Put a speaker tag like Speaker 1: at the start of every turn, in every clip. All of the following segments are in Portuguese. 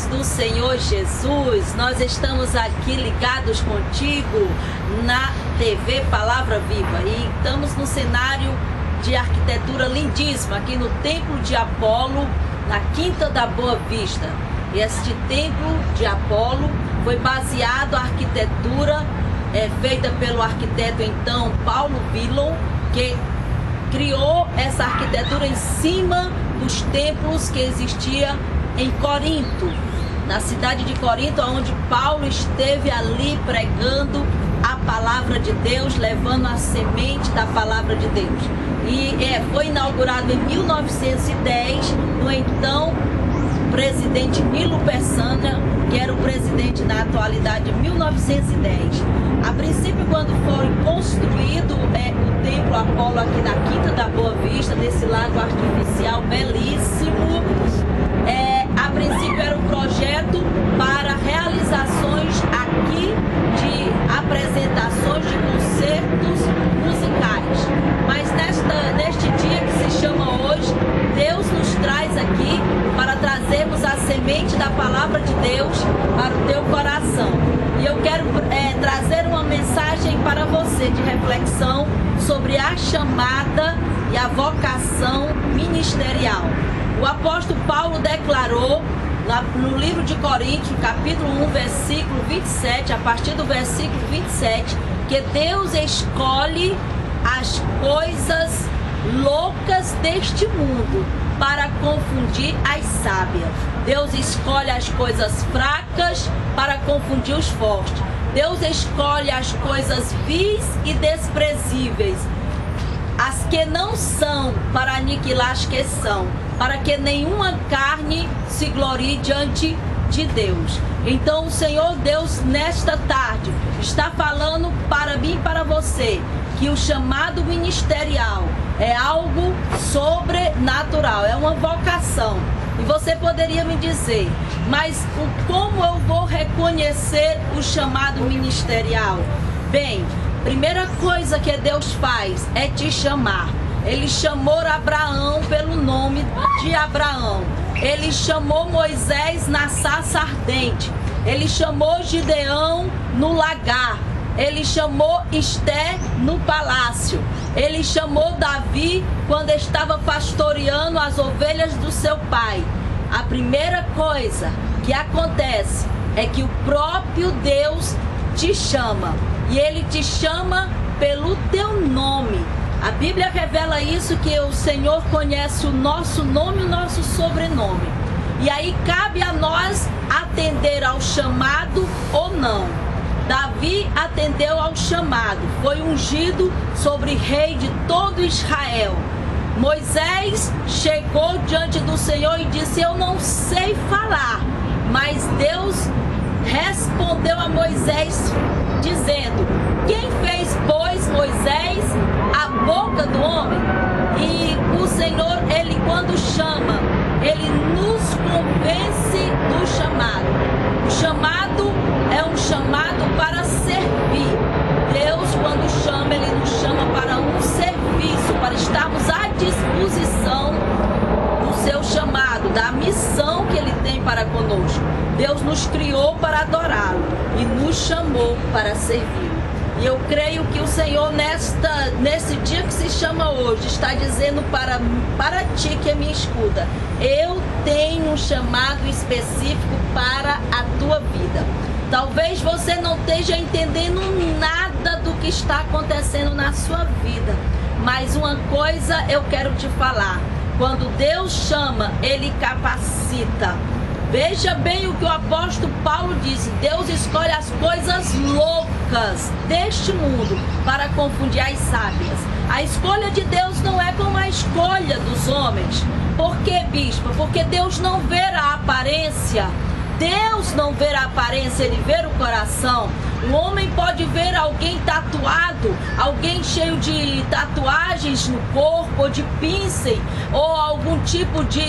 Speaker 1: do Senhor Jesus, nós estamos aqui ligados contigo na TV Palavra Viva e estamos no cenário de arquitetura lindíssima aqui no Templo de Apolo, na Quinta da Boa Vista. Este Templo de Apolo foi baseado a arquitetura feita pelo arquiteto então Paulo Villon, que criou essa arquitetura em cima dos templos que existia em Corinto, na cidade de Corinto, onde Paulo esteve ali pregando a palavra de Deus, levando a semente da palavra de Deus. E foi inaugurado em 1910, no então presidente Nilo Peçanha, que era o presidente na atualidade de 1910. A princípio, quando foi construído o Templo Apolo aqui na Quinta da Boa Vista, nesse lago artificial belíssimo, a princípio era um projeto para realizações aqui de apresentações de concertos musicais. Mas neste dia que se chama hoje, Deus nos traz aqui para trazermos a semente da palavra de Deus para o teu coração. E eu quero trazer uma mensagem para você de reflexão sobre a chamada e a vocação ministerial. O apóstolo Paulo declarou no livro de Coríntios, capítulo 1, versículo 27, a partir do versículo 27, que Deus escolhe as coisas loucas deste mundo para confundir as sábias. Deus escolhe as coisas fracas para confundir os fortes. Deus escolhe as coisas vis e desprezíveis, as que não são, para aniquilar as que são, para que nenhuma carne se glorie diante de Deus. Então o Senhor Deus nesta tarde está falando para mim e para você que o chamado ministerial é algo sobrenatural, é uma vocação. E você poderia me dizer, mas como eu vou reconhecer o chamado ministerial? Bem, primeira coisa que Deus faz é te chamar. Ele chamou Abraão pelo nome de Abraão. Ele chamou Moisés na sarça ardente. Ele chamou Gideão no lagar. Ele chamou Esté no palácio. Ele chamou Davi quando estava pastoreando as ovelhas do seu pai. A primeira coisa que acontece é que o próprio Deus te chama. E Ele te chama pelo teu nome. A Bíblia revela isso, que o Senhor conhece o nosso nome e o nosso sobrenome. E aí cabe a nós atender ao chamado ou não. Davi atendeu ao chamado, foi ungido sobre rei de todo Israel. Moisés chegou diante do Senhor e disse: eu não sei falar, mas Deus respondeu a Moisés dizendo: quem fez, pois, Moisés, a boca do homem? E o Senhor, Ele quando chama, Ele nos convence do chamado. O chamado é um chamado para servir. Deus, quando chama, Ele nos chama para um serviço, para estarmos à disposição do seu chamado, da missão que Ele tem para conosco. Deus nos criou para adorá-lo e nos chamou para servir. E eu creio que o Senhor nesse dia que se chama hoje está dizendo para ti que me escuta: eu tenho um chamado específico para a tua vida. Talvez você não esteja entendendo nada do que está acontecendo na sua vida, mas uma coisa eu quero te falar: quando Deus chama, Ele capacita. Veja bem o que o apóstolo Paulo disse: Deus escolhe as coisas loucas deste mundo para confundir as sábias. A escolha de Deus não é como a escolha dos homens. Por quê, bispo? Porque Deus não vê a aparência. Deus não vê a aparência, Ele vê o coração. O homem pode ver alguém tatuado, alguém cheio de tatuagens no corpo, ou de piercing, ou algum tipo de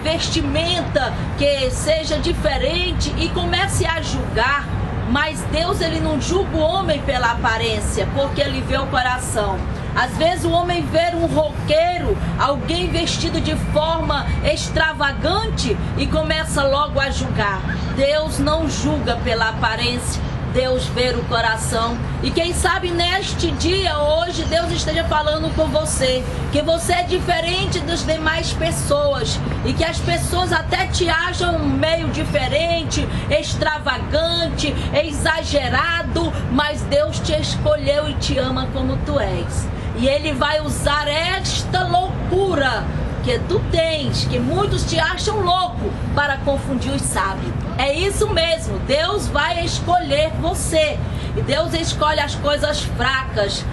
Speaker 1: vestimenta que seja diferente e comece a julgar. Mas Deus, Ele não julga o homem pela aparência, porque Ele vê o coração. Às vezes o homem vê um roqueiro, alguém vestido de forma extravagante e começa logo a julgar. Deus não julga pela aparência, Deus vê o coração. E quem sabe neste dia, hoje, Deus esteja falando com você, que você é diferente das demais pessoas, e que as pessoas até te acham meio diferente, extravagante, exagerado, mas Deus te escolheu e te ama como tu és. E Ele vai usar esta loucura que tu tens, que muitos te acham louco, para confundir os sábios. É isso mesmo, Deus vai escolher você. E Deus escolhe as coisas fracas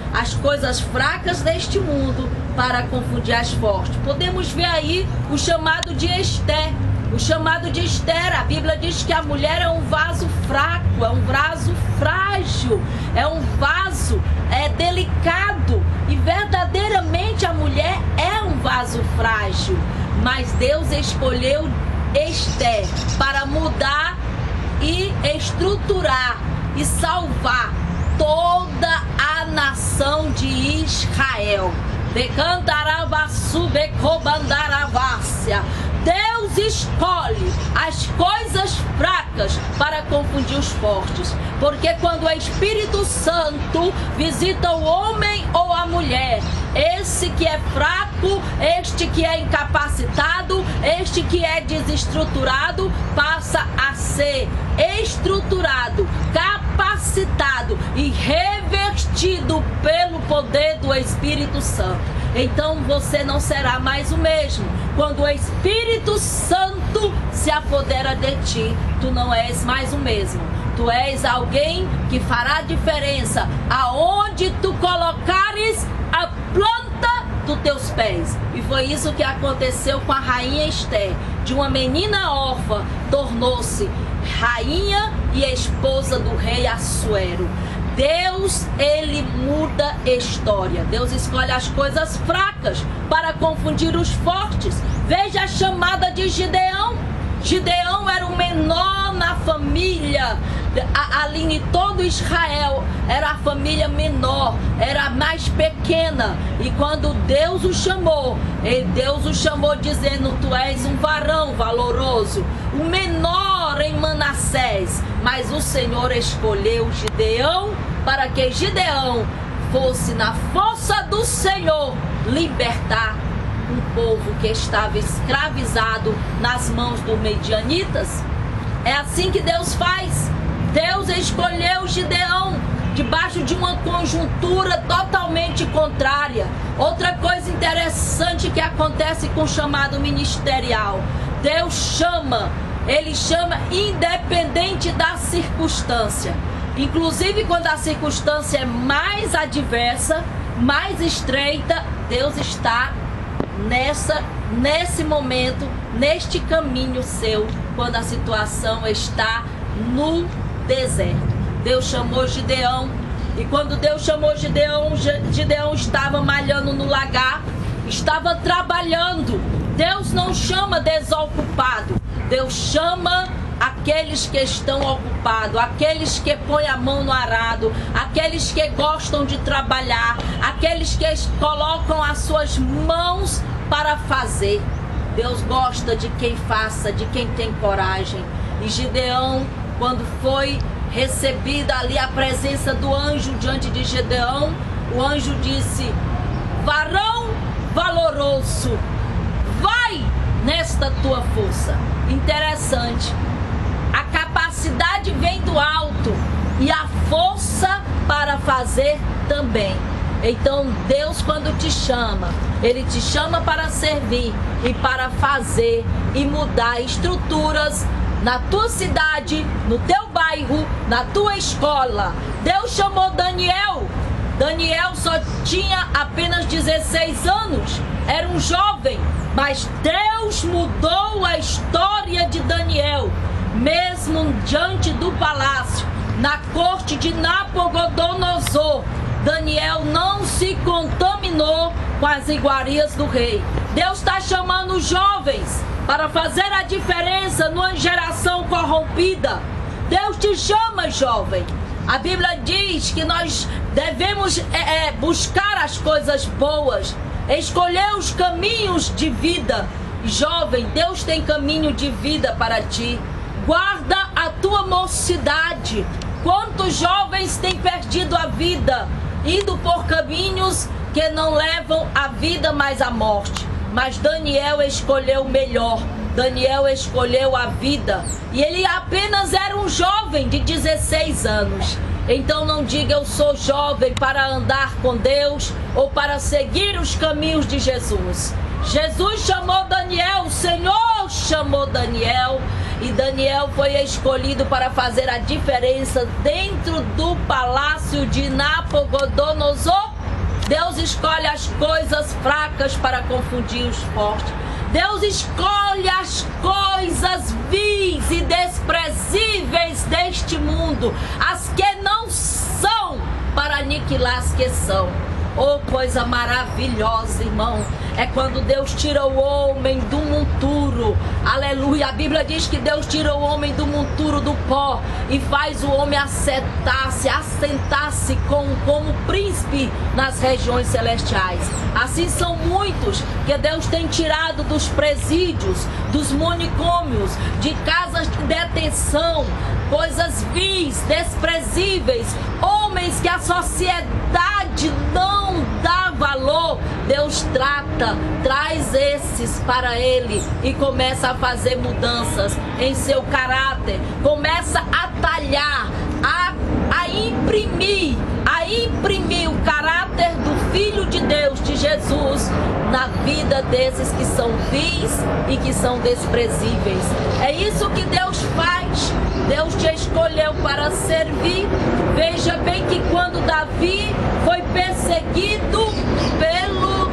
Speaker 1: deste mundo, para confundir as fortes. Podemos ver aí o chamado de Esther. O chamado de Esther, a Bíblia diz que a mulher é um vaso fraco, é um vaso frágil, é um vaso delicado. E verdadeiramente a mulher é um vaso frágil. Mas Deus escolheu Esther para mudar e estruturar e salvar toda a nação de Israel. Deus escolhe as coisas fracas para confundir os fortes, porque quando o Espírito Santo visita o homem ou a mulher, esse que é fraco, este que é incapacitado, este que é desestruturado, passa a ser estruturado, capacitado e revestido pelo poder do Espírito Santo. Então você não será mais o mesmo. Quando o Espírito Santo se apodera de ti, tu não és mais o mesmo. Tu és alguém que fará diferença aonde tu colocares a planta dos teus pés. E foi isso que aconteceu com a rainha Esther. De uma menina órfã, tornou-se rainha e esposa do rei Assuero. Deus, Ele muda a história. Deus escolhe as coisas fracas para confundir os fortes. Veja a chamada de Gideão. Gideão era o menor na família. Ali em todo Israel era a família menor, era a mais pequena. E quando Deus o chamou, Deus o chamou dizendo: tu és um varão valoroso, o menor em Manassés. Mas o Senhor escolheu Gideão para que Gideão fosse na força do Senhor libertar um povo que estava escravizado nas mãos dos medianitas. É assim que Deus faz. Deus escolheu Gideão debaixo de uma conjuntura totalmente contrária. Outra coisa interessante que acontece com o chamado ministerial: Deus chama, Ele chama independente da circunstância. Inclusive quando a circunstância é mais adversa, mais estreita, Deus está nesse momento, neste caminho seu, quando a situação está no deserto. Deus chamou Gideão, e quando Deus chamou Gideão, Gideão estava malhando no lagar, estava trabalhando. Deus não chama desocupado, Deus chama aqueles que estão ocupados, aqueles que põem a mão no arado, aqueles que gostam de trabalhar, aqueles que colocam as suas mãos para fazer. Deus gosta de quem faça, de quem tem coragem. E Gideão, quando foi recebida ali a presença do anjo diante de Gideão, o anjo disse: varão valoroso, vai nesta tua força. Interessante, a capacidade vem do alto e a força para fazer também. Então Deus, quando te chama, Ele te chama para servir e para fazer e mudar estruturas na tua cidade, no teu bairro, na tua escola. Deus chamou Daniel. Daniel só tinha apenas 16 anos, era um jovem, mas Deus mudou a história de Daniel, mesmo diante do palácio, na corte de Nabucodonosor. Daniel não se contaminou com as iguarias do rei. Deus está chamando jovens para fazer a diferença numa geração corrompida. Deus te chama, jovem. A Bíblia diz que nós devemos buscar as coisas boas, escolher os caminhos de vida. Jovem, Deus tem caminho de vida para ti. Guarda a tua mocidade. Quantos jovens têm perdido a vida, indo por caminhos que não levam a vida, mas a morte? Mas Daniel escolheu o melhor. Daniel escolheu a vida. E ele apenas era um jovem de 16 anos. Então não diga eu sou jovem para andar com Deus ou para seguir os caminhos de Jesus. Jesus chamou Daniel, o Senhor chamou Daniel. E Daniel foi escolhido para fazer a diferença dentro do palácio de Nabucodonosor. Deus escolhe as coisas fracas para confundir os fortes. Deus escolhe as coisas vis e desprezíveis deste mundo, as que não são, para aniquilar as que são. Oh, coisa maravilhosa, irmão, é quando Deus tira o homem do monturo. Aleluia, a Bíblia diz que Deus tira o homem do monturo, do pó, e faz o homem assentar-se como príncipe nas regiões celestiais. Assim são muitos que Deus tem tirado dos presídios, dos manicômios, de casas de detenção, coisas vis, desprezíveis, homens que a sociedade não dá valor. Deus traz esses para ele e começa a fazer mudanças em seu caráter, começa a talhar, a imprimir o caráter do Filho de Deus, de Jesus, na vida desses que são vis e que são desprezíveis. É isso que Deus faz. Deus te escolheu para servir. Veja bem que quando Davi foi perseguido pelo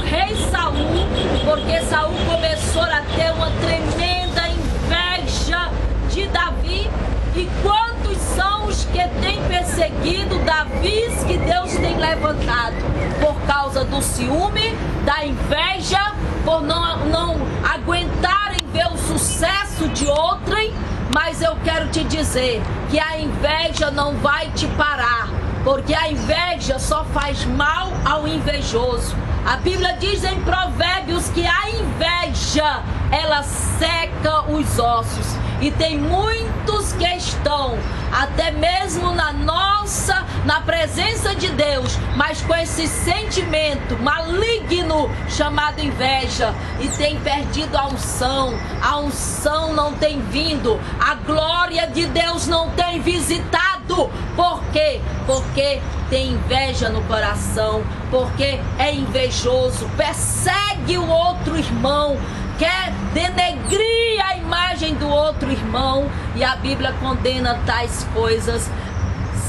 Speaker 1: rei Saul, porque Saul começou a ter uma tremenda inveja de Davi. E quantos são os que têm perseguido Davi, que Deus tem levantado por causa do ciúme, da inveja, por não aguentarem ver o sucesso de outrem? Mas eu quero te dizer que a inveja não vai te parar, porque a inveja só faz mal ao invejoso. A Bíblia diz em Provérbios que a inveja, ela seca os ossos. E tem muitos que estão até mesmo na presença de Deus, mas com esse sentimento maligno chamado inveja, e tem perdido a unção não tem vindo, a glória de Deus não tem visitado. Por quê? Porque tem inveja no coração, porque é invejoso, persegue o outro irmão, quer denegrir a imagem do outro irmão, e a Bíblia condena tais coisas.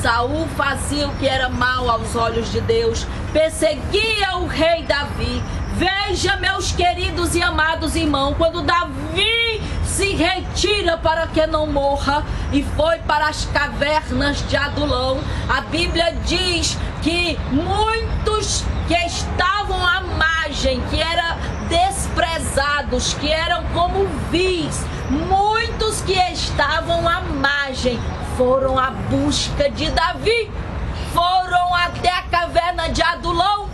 Speaker 1: Saul fazia o que era mal aos olhos de Deus, perseguia o rei Davi. Veja, meus queridos e amados irmãos, quando Davi se retira para que não morra e foi para as cavernas de Adulão, a Bíblia diz que muitos que estavam à margem, que eram desprezados, que eram como vis, muitos que estavam à margem foram à busca de Davi, foram até a caverna de Adulão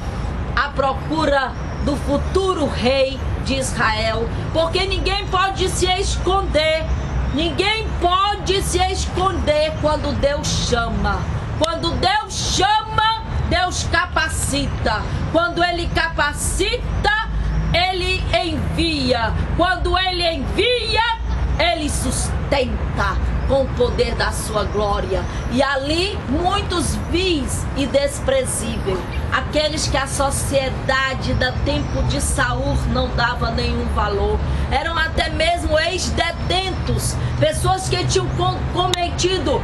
Speaker 1: à procura do futuro rei de Israel, porque ninguém pode se esconder, quando Deus chama. Quando Deus chama, Deus capacita. Quando Ele capacita, Ele envia. Quando Ele envia, Ele sustenta com o poder da sua glória. E ali muitos vis e desprezíveis, aqueles que a sociedade do tempo de Saul não dava nenhum valor, eram até mesmo ex-detentos, pessoas que tinham cometido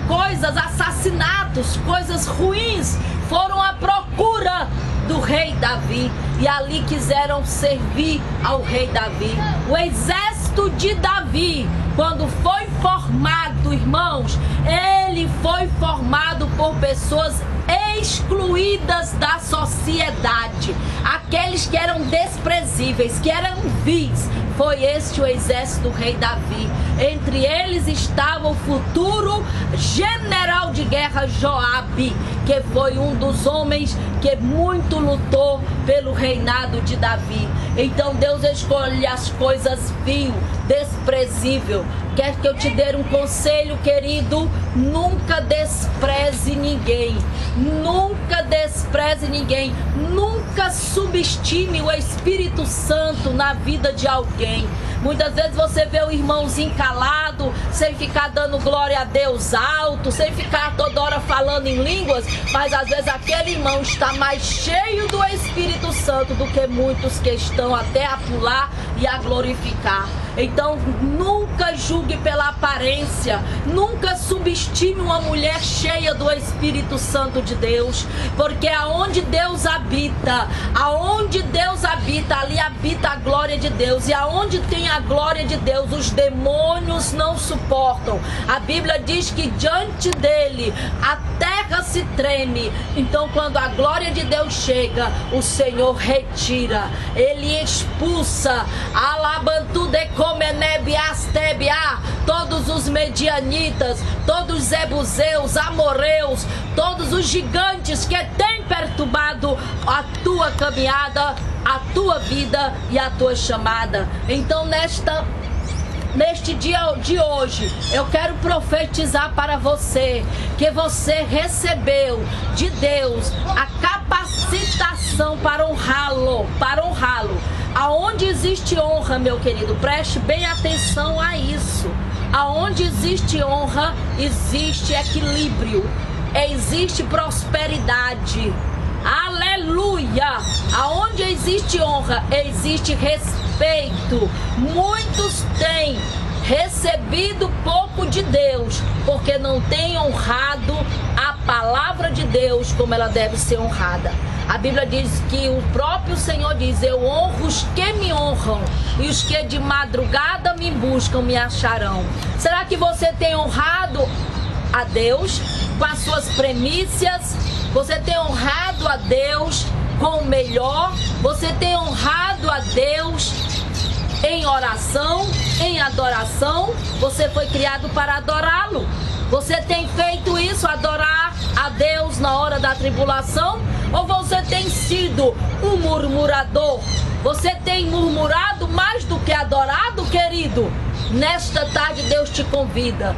Speaker 1: coisas, assassinatos, coisas ruins, foram à procura do rei Davi e ali quiseram servir ao rei Davi. O exército de Davi, quando foi formado, irmãos, ele foi formado por pessoas excluídas da sociedade, aqueles que eram desprezíveis, que eram vis, Foi este o exército do rei Davi. Entre eles estava o futuro general de guerra Joabe, que foi um dos homens que muito lutou pelo reinado de Davi. Então Deus escolhe as coisas vil, desprezível. Quer que eu te dê um conselho, querido? Nunca despreze ninguém. Nunca despreze ninguém. Nunca subestime o Espírito Santo na vida de alguém. Muitas vezes você vê o irmãozinho calado, sem ficar dando glória a Deus alto, sem ficar toda hora falando em línguas, mas às vezes aquele irmão está mais cheio do Espírito Santo do que muitos que estão até a pular e a glorificar. Então nunca julgue pela aparência, nunca subestime uma mulher cheia do Espírito Santo de Deus, porque aonde Deus habita, ali habita a glória de Deus, e aonde tem a glória de Deus, os demônios não suportam. A Bíblia diz que diante dele a terra se treme. Então quando a glória de Deus chega, o Senhor retira, ele expulsa todos os medianitas, todos os jebuseus, amorreus, todos os gigantes que têm perturbado a tua caminhada, a tua vida e a tua chamada. Então neste dia de hoje, eu quero profetizar para você que você recebeu de Deus a capacitação para honrá-lo, Aonde existe honra, meu querido, preste bem atenção a isso. Aonde existe honra, existe equilíbrio, existe prosperidade. Aleluia! Aonde existe honra, existe respeito. Muitos têm recebido pouco de Deus porque não têm honrado a palavra de Deus como ela deve ser honrada. A Bíblia diz que o próprio Senhor diz: eu honro os que me honram, e os que de madrugada me buscam me acharão. Será que você tem honrado a Deus com as suas premissas? Você tem honrado a Deus com o melhor? Você tem honrado a Deus em oração, em adoração? Você foi criado para adorá-lo. Você tem feito isso, adorar a Deus na hora da tribulação? Ou você tem sido um murmurador? Você tem murmurado mais do que adorado, querido? Nesta tarde Deus te convida.